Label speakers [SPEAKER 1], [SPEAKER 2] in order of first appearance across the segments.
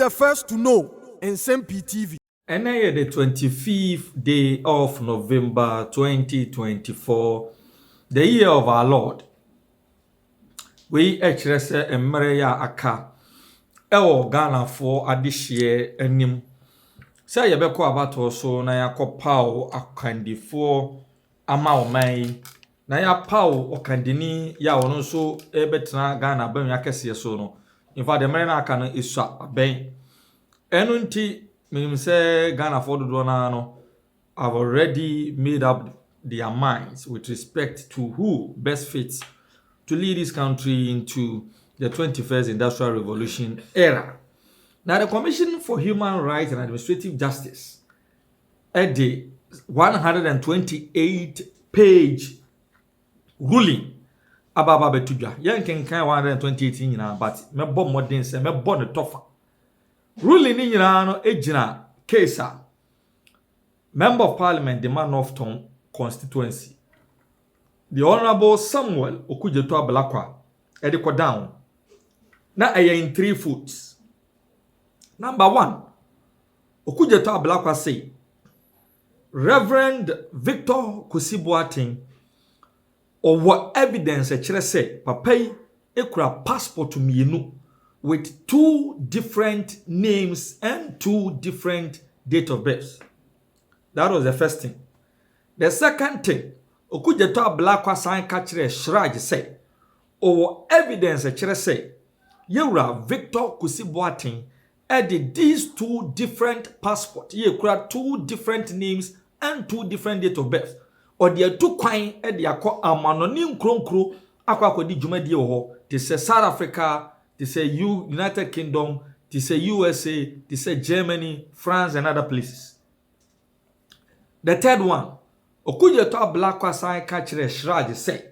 [SPEAKER 1] the first to know. Nsem-Pii TV.
[SPEAKER 2] And I the 25th day of November 2024, the year of our Lord. We HRS Emereya Aka Ewo Ghana for adishye enim. Say yebeko abato so na yakopao akandi for ama omai. Na ya pao okandini ya ono so ebetena Ghana ben yakese so no. In fact the Emereya Aka no iswa ben. Enunti meaning say Ghana for the no have already made up their minds with respect to who best fits to lead this country into the 21st Industrial Revolution era. Now, the Commission for Human Rights and Administrative Justice at the 128-page ruling about Babetudja. Yan can 128 now, but me bon modern say me bon the tougher. Ruling in no ejina case Member of Parliament the man of Tom constituency. The Honorable Samuel Okudzeto Ablakwa ediko down. Na in 3 foots. Number 1, Okudzeto Ablakwa say Reverend Victor Kusibuatin or what evidence a chere say papai ekura passport mienu with 2 different names and 2 different date of birth. That was the first thing. The second thing, Okudzeto Ablakwa sign kachire CHRAJ say, or evidence a chere say, Yura Victor Kusibuatin added these 2 different passports. Ye kura 2 different names and 2 different date of birth. Or the 2 kwine e de akọ amanonim kronkro akọ akodi dwumadi ho. They say South Africa, they say United Kingdom, they say USA, they say Germany, France and other places. The third one, Okudzeto Ablakwa sign kachire CHRAJ say,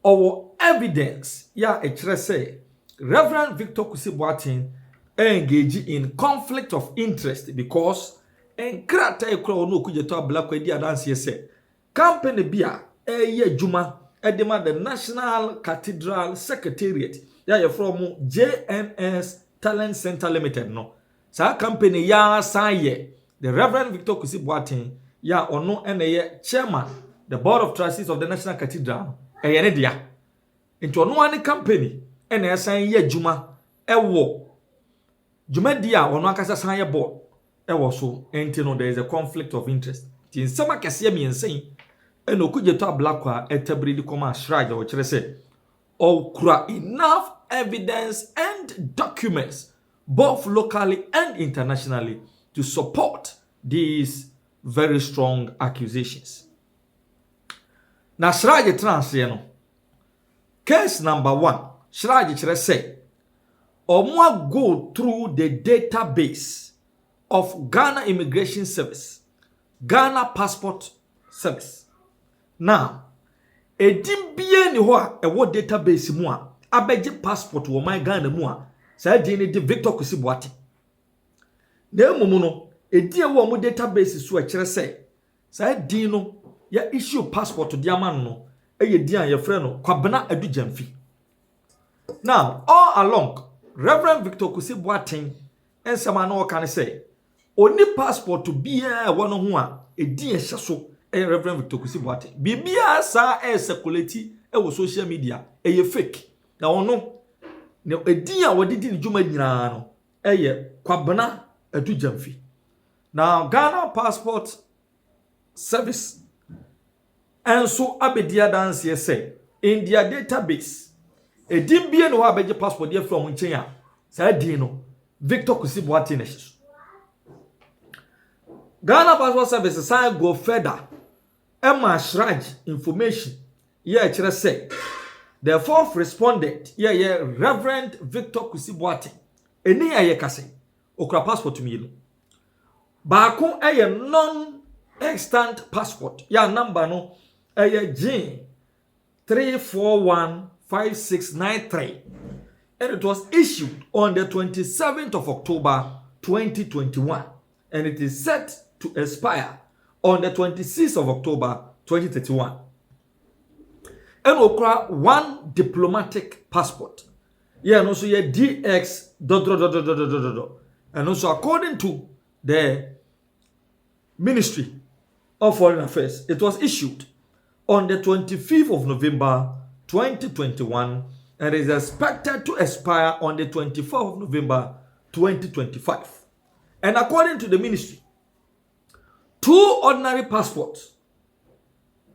[SPEAKER 2] our evidence ya echere say Reverend Victor Kusibuatin engage in conflict of interest because enkrata ekura onu Okudzeto Ablakwa di adanse say company bia eye adwuma edema the National Cathedral Secretariat ya from JNS Talent Center Limited no. Sa company ya sign the Reverend Victor Kusibuatin ya ono ene chairman the board of trustees of the National Cathedral eye ne dia into ono ani company ene asan ye adwuma ewo dwuma dia ono akasa san ye board ewo so enti no there is a conflict of interest tin sama kese mi ensen ene Okudzeto Ablakwa etabri di koma CHRAJ o kire se okura enough evidence and documents both locally and internationally to support these very strong accusations. Now CHRAJ trans no. Case number 1, CHRAJ kire say omo go through the database of Ghana Immigration Service, Ghana Passport Service. Now, edim bie ni ho a ewo database mu a abeje passport wo man Ghana mu a sa din ni Victor Kusibuatin. Na emumu no edi ewo mu database so a kire say sa din no ya issue passport di amano no eye din a ye frɛ no Kwabena Adujamfi. Now, all along Reverend Victor Kusibuatin ensema na o kan say oni passport bia ewo no ho a edi ehye so Reverend Victor Kusibuatin. Bibia sa circulate ewo social media eye fake. Na ono ne edin a wodidi ni dwuma nyina no eye Kwabena Adujamfi. Now Ghana Passport Service and so abedia dance say in their database edin bia no abeje passport dey from nchen a sa din no Victor Kusibuatin na hyeso. Ghana Passport Service say go further Emma CHRAJ information yeah kire say the 4th respondent yeah Reverend Victor Kusibuatin eni aye kase okura passport mienu baako eye non-extant passport ya number no eye G3415693 and it was issued on the 27th of October 2021 and it is set to expire on the 26th of October 2031. And okra 1 diplomatic passport. Yeah, no so yeah DX And also, according to the Ministry of Foreign Affairs, it was issued on the 25th of November 2021 and is expected to expire on the 24th of November 2025. And according to the ministry, 2 ordinary passports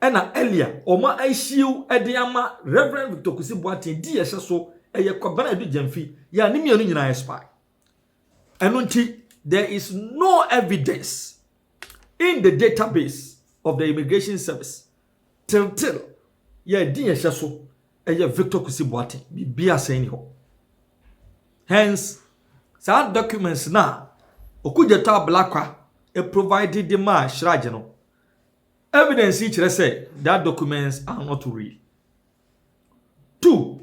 [SPEAKER 2] and earlier Oma issue Ediama Reverend Victor Kusi-Boateng di so eye kwabana edu jamfi ya ni mienu nyina expire. And until there is no evidence in the database of the immigration service till ya di so eye Victor Kusi-Boateng bibia saying ho. Hence some documents now Okudzeto Blakwa provided the CHRAJ no evidence each say that documents are not real. 2.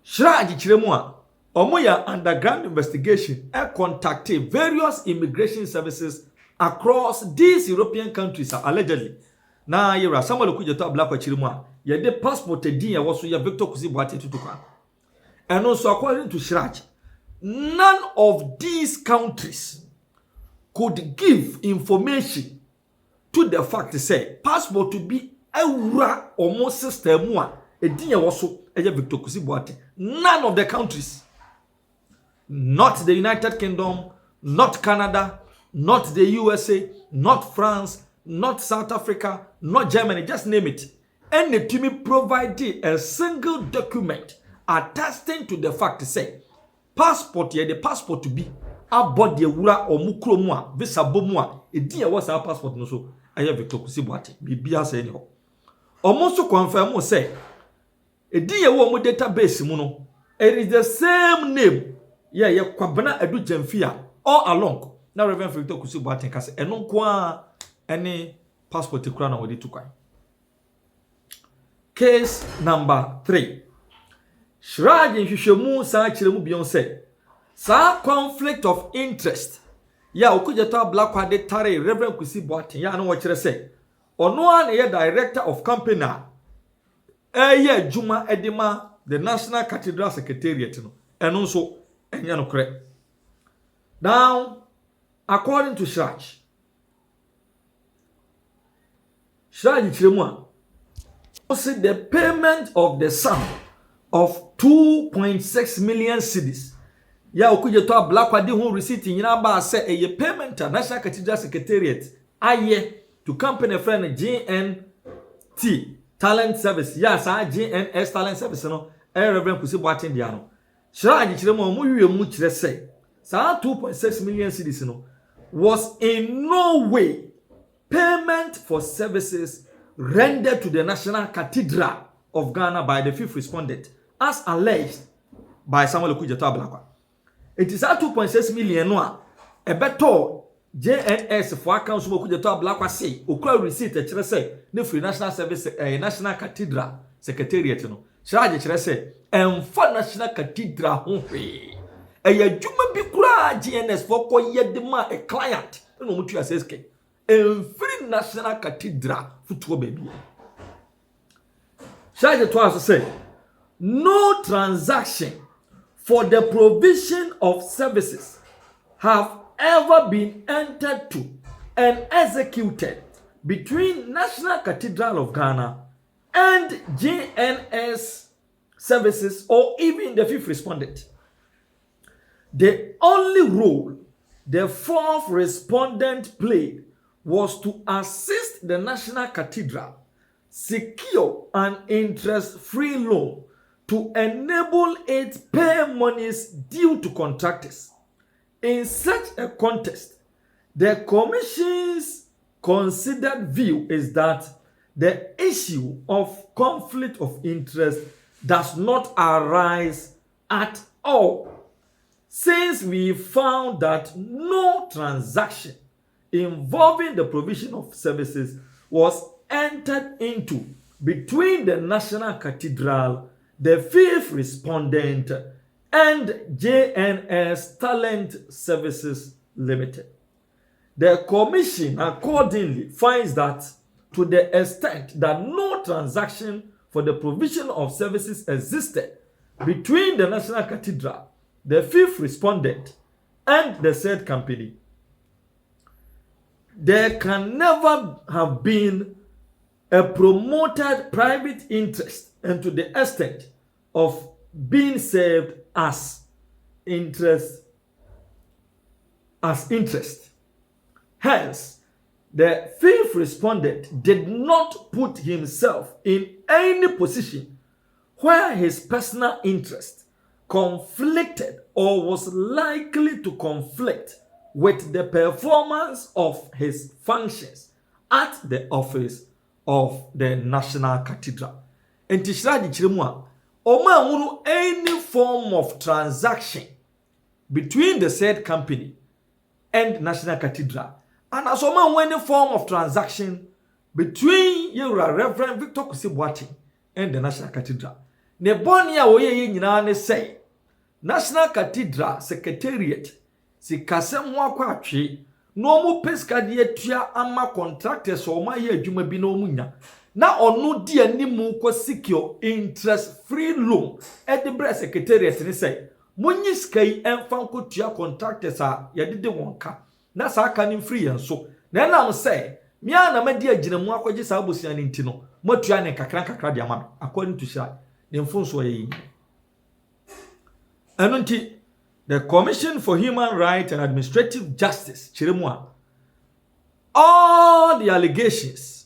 [SPEAKER 2] CHRAJ chiremu omoya underground investigation and contacted various immigration services across these European countries allegedly. Na yera Samuel Okudzeto Blakwa chiremu ye de passport din ye wo so ya Victor Kusi-Boateng tutukwa. And also according to CHRAJ, none of these countries could give information to the fact to say passport to be a almost system one a dear also a Victor Kusi-Boateng. None of the countries, not the United Kingdom, not Canada, not the USA, not France, not South Africa, not Germany, just name it. And the team provided a single document attesting to the fact to say passport ye the passport to be about the wura or mukromu visa bomwa e dia was our passport no so aye Victor Kusi-Boateng bibia say no almost confirm say e dia wo mo database mu no it is the same name ye kwabana edu jamfia all along na Reverend Victor Kusi-Boateng ka say eno kwa any passport kura na wodi tukwan. Case number 3. CHRAJ nhwehwemu sa kiremu bion say sa conflict of interest ya Okudzeto Blakwa de tare Reverend Kusi-Boateng ya no wo kire say ono an ye director of company eye juma edema the National Cathedral Secretariat no eno so enya no kre. Now according to CHRAJ kiremu the payment of the sum of 2.6 million cedis. Ya Okudzeto Blakwa di hu receipt nyina ba say a payment National Cathedral Secretariat aye to company friend GNT Talent Service. Ya sa GNS Talent Service no Reverend Kusi-Boateng dia no. CHRAJ kiremu mu hwie mu kire say sa 2.6 million cedis no was in no way payment for services rendered to the National Cathedral of Ghana by the 5th respondent, as alleged by Samuel Okudzeto Blakwa. It is at 2.6 million no a better JNS for accounts Okudzeto Blakwa say okura receipt e kire say ne free National Service National Cathedral Secretariat no. CHRAJ kire say for National Cathedral ho hwe. Eya dwuma bi kura GNS for koye de ma a client no mutu aseske. Free National Cathedral futuo baby. CHRAJ to us say no transaction for the provision of services have ever been entered to and executed between National Cathedral of Ghana and JNS services or even the 5th respondent. The only role the 4th respondent played was to assist the National Cathedral secure an interest-free loan to enable it pay monies due to contractors. In such a context, the Commission's considered view is that the issue of conflict of interest does not arise at all, since we found that no transaction involving the provision of services was entered into between the National Cathedral, the 5th respondent, and JNS Talent Services Limited. The Commission accordingly finds that to the extent that no transaction for the provision of services existed between the National Cathedral, the 5th respondent, and the said company, there can never have been a promoted private interest, and to the extent of being served as interest. Hence, the fifth respondent did not put himself in any position where his personal interest conflicted or was likely to conflict with the performance of his functions at the office of the National Cathedral. And CHRAJ chiremwa, oma any form of transaction between the said company and National Cathedral, and as any form of transaction between Reverend Victor Kusibwati and the National Cathedral. Ne boni ya woye nyina ne say National Cathedral Secretariat si kasem wakwa atwe no mu peska de atua ama contractors o ma ye adwuma bi no munya na onu di animu ko secure interest free loan at the breast secretariat ni say munyi skai enfan ko tua contractors a yedede wonka na sa aka ni free enso na na am say me ana ma di aginamu akwaje sa abosia ni ntino matua ne kakra de ama according to CHRAJ the mfonso ye anunti the Commission for Human Rights and Administrative Justice chiremwa all the allegations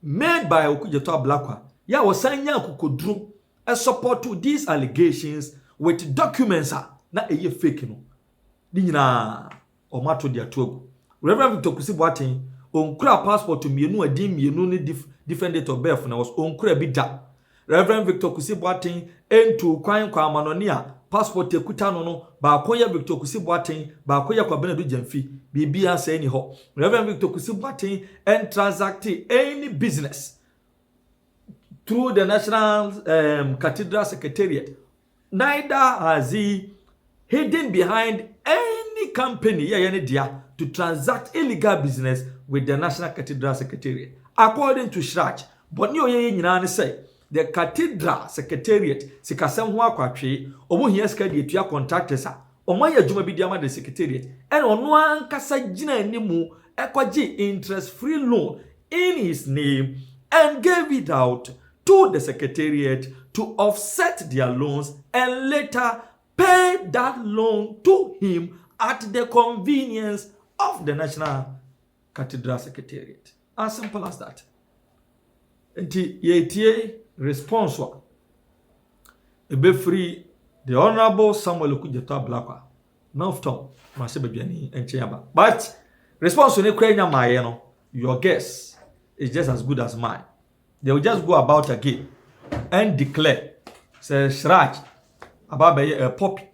[SPEAKER 2] made by Okudzeto Ablakwa ya wasanya kukodrum a support to these allegations with documents na eye fake no di nyina o mato dia togu. Reverend Victor Kusibwati onkura passport mienu adin mienu ni different date of birth na was onkura bi da. Reverend Victor Kusibwati entu kwan kwa manonia passport ekuta no ba akoya Victor Kusibwati ba akoya kwa Benadu Jamfi bibia say ni ho. Reverend Victor Kusibwati and transact any business through the National Cathedral Secretariat. Neither has he hidden behind any company to transact illegal business with the National Cathedral Secretariat. According to CHRAJ, but you say the Cathedral Secretariat sikasem ho akwatwe omo hieska de atua contractors a omo ya adwuma bi diama the Secretariat and ono ankasa gina animu ekwaje interest free loan in his name and gave it out to the Secretariat to offset their loans and later pay that loan to him at the convenience of the National Cathedral Secretariat. As simple as that. Nti yetie response wa ebe free the Honorable Samuel Okudzeto Ablakwa Northtown masebedwani encheyaba. But response ne kwanya maye no, your guess is just as good as mine. They will just go about again and declare say CHRAJ about a copy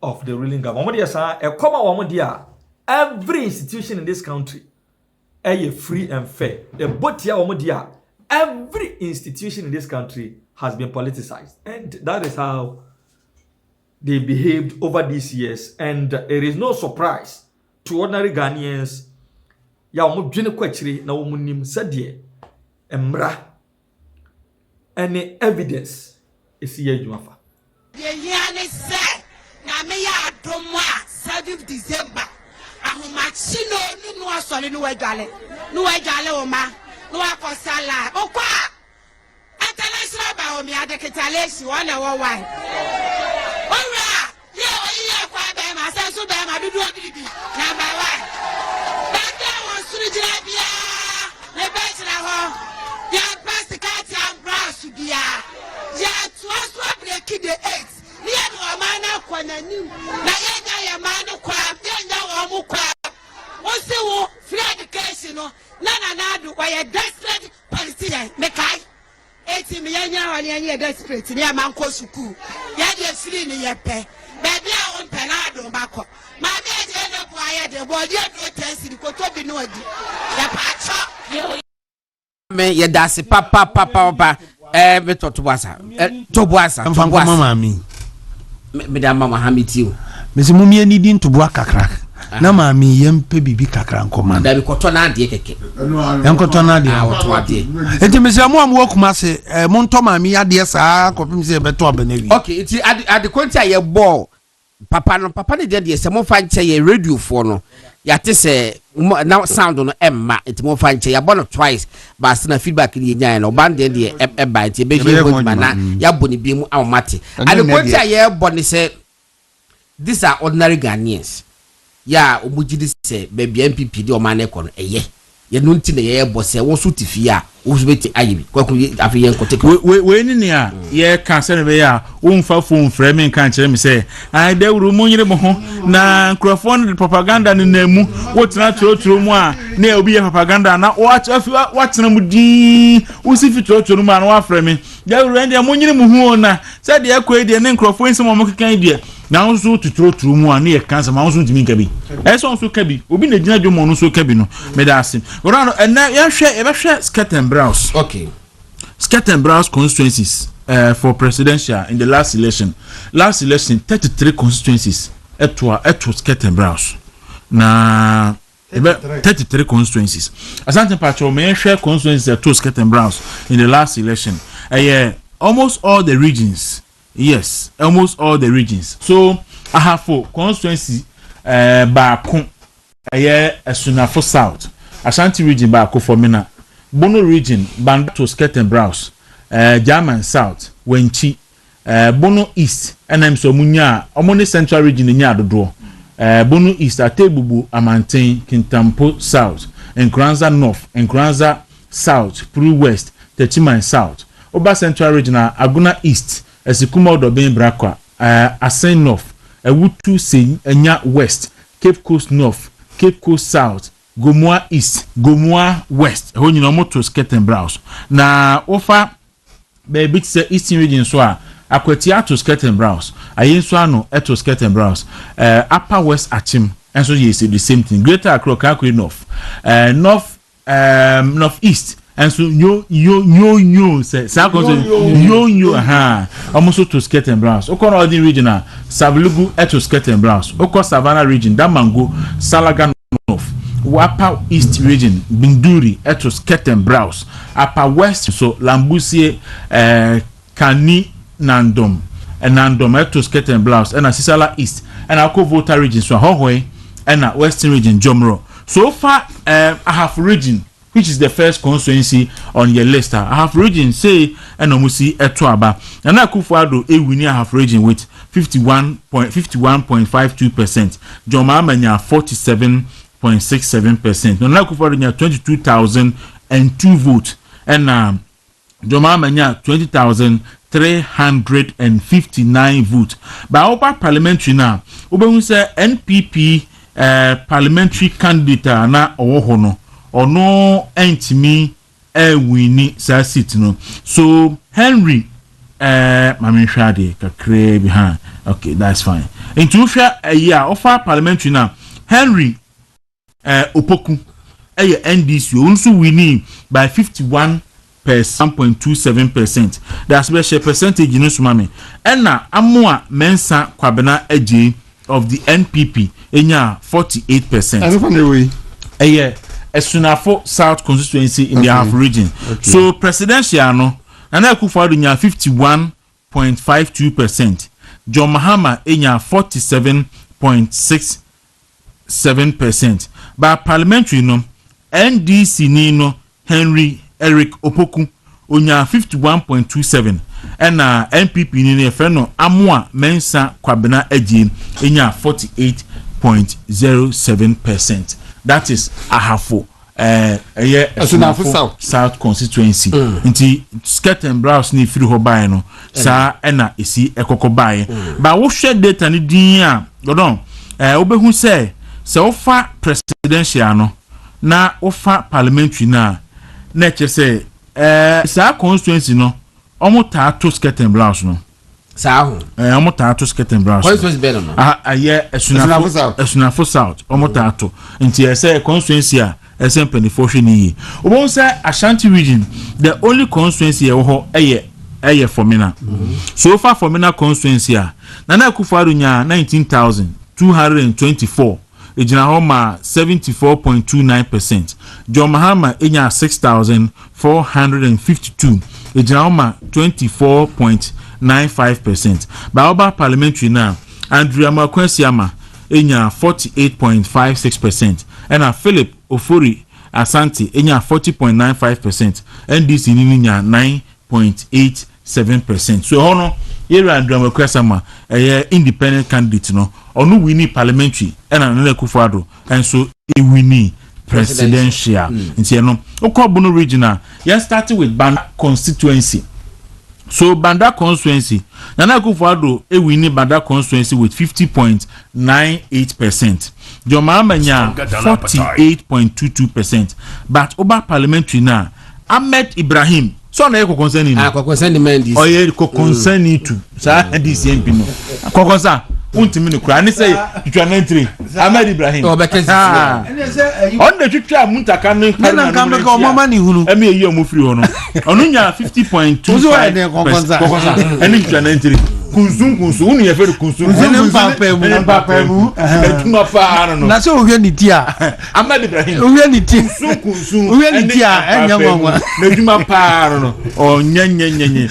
[SPEAKER 2] of the ruling government. Every institution in this country is free and fair. Every institution in this country has been politicized, and that is how they behaved over these years. And it is no surprise to ordinary Ghanaians. Ya omo dwene kwachiri na omo nim sadie emra any evidence is here jumafa.
[SPEAKER 3] Ye yani se na me ya adomwa 7th December ahumachino nu asole nu wajale oma nu akosala okwa international ba omi adekitaleshi wona wo why ora ye oyi akwa be ma sensu be ma dudu odidi number 1 dada won surujira bia le betira ho ya pasicati ambrasu bia ya tuaso break the 8 ni enu amana kwa nanim na yenya ya manu kwa yenya wo mu kwa wo free education no na nadu wa ya desperate politician mekai eti me yenya wa yenya desperate ni amanko suku ya de free ni yepe baby a on penado bako ma be je no bo aye de bo je do tensi ko to bi no adi ya pacho
[SPEAKER 4] me ye dasi papa be tobuasa
[SPEAKER 5] mfanko mama mi
[SPEAKER 4] me da mama hamiti o
[SPEAKER 5] mesi mumie ni din tobua kakra na mami yempe bibi kakra nkoma
[SPEAKER 4] da bi koto na ade keke
[SPEAKER 5] enkoto na ade
[SPEAKER 4] woto ade
[SPEAKER 5] enti mesi amu wakuma se monto mami ade saa kopim se beto abenawi
[SPEAKER 4] okay enti ade konti aye ball papa ne de se mo fa nche ye radio fo no ya te se na sound no emma it mo fa nche ya bo no twice but na feedback ni nya na oban de e ba nche be je mo na ya bo ni bi mu amate and ko ti aye bo ni se these are ordinary Ghanaians ya omujidi se be MPP de o man e kono eye ye no nti na ye bo se wo so tifi a wo so beti ayibi kwaku afi ye nkote
[SPEAKER 5] we ni ne a ye kan se ne be ya wo mfa phone frame kan kire me se ai de wuru mo nyire mo ho na microphone propaganda ni na mu wo tena trotro mu a na obi ye propaganda na wa tena mu din wo si fi trotro mu a na wa frame de wuru en de mo nyire mo hu na se de akwa de ne microphone se mo kekan de na wo so trotro mu a na ye kan se ma wo so ntimi kabi e so so kabi obi na gina dwo mo no so kabi no me da asim ora no na ya hwe skirt and blouse.
[SPEAKER 4] Okay.
[SPEAKER 5] Skirt and blouse constituencies for presidential in the last election. Last election, 33 constituencies. Eto skirt and blouse. Na 33 constituencies. Asante Pacho, may share constituencies eto skirt and blouse in the last election. Almost all the regions. Yes, almost all the regions. So I have 4 constituencies. Baako. Sunafo South. Ashanti region baako for me na. Bono region band to skirt and blouse. German South Wenchi. Bono East NM so munya omoni Central region nya dodo. Bono East Atebubu Amanten Kintampo South Nkranza North Nkranza South Pru West Techiman South Oba Central region Aguna East Esikuma Odobin Brakwa Asen North Ewutu Sen Enya West Cape Coast North Cape Coast South Gomoa East, Gomoa West. Ho nyina moto skirt and blouse. Na ofa baby say Eastern region so a akwati ato skirt and blouse. Ayen so ano eto skirt and blouse. Upper West Achim enso yes the same thing. Greater Accra Kakuri North. North East enso yo say sa ko yo ha. Almost to skirt and blouse. Okon Northern region Savlugu eto skirt and blouse. Okon Savannah region Damango Salaga North. Upper East region Binduri eto skirt and blouse. Upper West so Lambusie Kani Nandom eto skirt and blouse and Sisala East and Ako Volta region so Hohoe and Western region Jomro. So far I have region which is the first constituency on your list. I have region say and omusi eto aba and Akufo-Addo ewini I have region with 51.52%. Joma Amanya 47.67%. No Akufo-Addo 22,002 votes and Joma Amanya 20,359 votes. By Oba parliamentary now, Oba say NPP parliamentary candidate na owohono ono entimi wini sa seat no. So Henry mami hwade kakre bi ha. Okay, that's fine. Into hwa year offer parliamentary now Henry Opoku NDC also winning by 51.27%. That's where percentage in Usmami. And now Amua Mensa Kwabena Eji of the NPP in 48%.
[SPEAKER 6] I don't know way.
[SPEAKER 5] A Sunafo South constituency in the half region. Okay. So presidential no and Akufo-Addo 51.52%. John Mahama in 47.67%. But parliamentary no NDC Nino Henry Eric Opoku onya 51.27 and NPP ni feno Amua Mensa Kwabena Eji enya 48.07%. That is Ahafo South constituency. Inti skirt and blouse ni free ho buy no sa ena esi ekoko buy. But wo share data ni din a godon obehu say ofa presidential no na ofa parliamentary na che say sa constituency no omo ta to skirt and blouse no
[SPEAKER 4] sa ho
[SPEAKER 5] omo ta to skirt and blouse
[SPEAKER 4] constituency be no
[SPEAKER 5] Sunafo South omo ta to nti say constituency a Nsem-Pii hwe ni obo say Ashanti region the only constituency ho eye Formina. So far Formina constituency a Nana Akufo-Addo nya 19,224 ejina homa 74.29%. John Mahama enya 6,452 ejina homa 24.95%. Baoba parliamentary na Andrea Makwesiama enya 48.56%, and Philip Ofori Asante enya 40.95%, NDC ninya 9.87%. So hono Yeri Andrea Makwesiama independent candidate no onu winni parliamentary and Nana Akufo-Addo, and so he winni presidential. Nti no Okobono regional, you started with Banda constituency. So Banda constituency, Nana Akufo-Addo winni Banda constituency with 50.98%. Joma Amanya 48.22%. But Oba parliamentary now, Ahmed Ibrahim. So na concern ni.
[SPEAKER 4] Concern men.
[SPEAKER 5] Oh yeah, concern ni too. Sa DCMP no. Concern untimi ni kura ni say twitwa Ahmed Ibrahim.
[SPEAKER 4] O be kesi.
[SPEAKER 5] On the twitwa muntaka ni
[SPEAKER 6] na kan ka o mama ni hunu.
[SPEAKER 5] Emi eyi o mo free ho no. Onu nya 50.25%.
[SPEAKER 6] Uzo e de concern.
[SPEAKER 5] Eni twitwa 93. Kunsun unu ye feru kunsun.
[SPEAKER 6] Eni papa mu.
[SPEAKER 5] Etuma pa no.
[SPEAKER 6] Na so ohwe ni ti a.
[SPEAKER 5] Ahmed Ibrahim.
[SPEAKER 6] Ohwe ni ti.
[SPEAKER 5] Kunsun.
[SPEAKER 6] Ohwe ni ti a enya nwanwa.
[SPEAKER 5] Na eduma pa no. O nyenyenyenye.